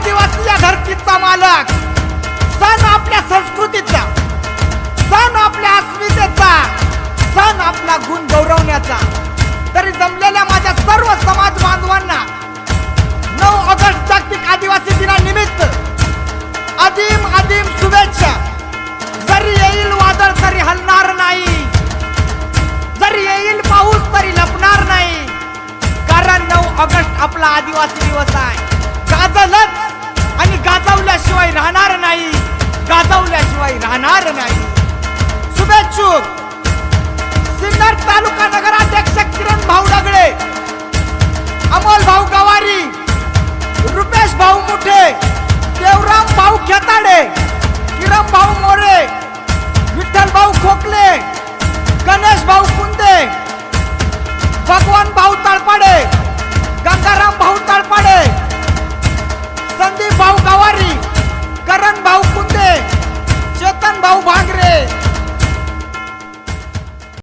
आदिवासी या धरतीचा मालक, सण आपल्या संस्कृतीचा, सण आपल्या अस्मितेचा, सण आपला गुण गौरवण्याचा। तरी जमलेल्या माझ्या सर्व समाज बांधवांना 9 ऑगस्ट जागतिक आदिवासी दिनानिमित्त आदिम आदिम शुभेच्छा। जरी येईल वादळ तरी हलणार नाही, जरी येईल पाऊस तरी लपणार नाही, कारण 9 ऑगस्ट आपला आदिवासी दिवस आहे। गाजलच आणि गाजवल्याशिवाय राहणार नाही, गाजवल्याशिवाय राहणार नाही। शुभेच्छुक सिन्नर तालुका नगराध्यक्ष किरण भाऊ दगडे, अमोल भाऊ गवारी, रुपेश भाऊ मुठे, देवराम भाऊ खेताडे, किरण भाऊ मोरे, विठ्ठल भाऊ खोकले, गणेश भाऊ कुंदे, भगवान भाऊ तळपाडे, गंगाराम भाऊ तळपाडे, संदीप भाऊ गवारी, करण भाऊ कुंदे, चेतन भाऊ भांगरे,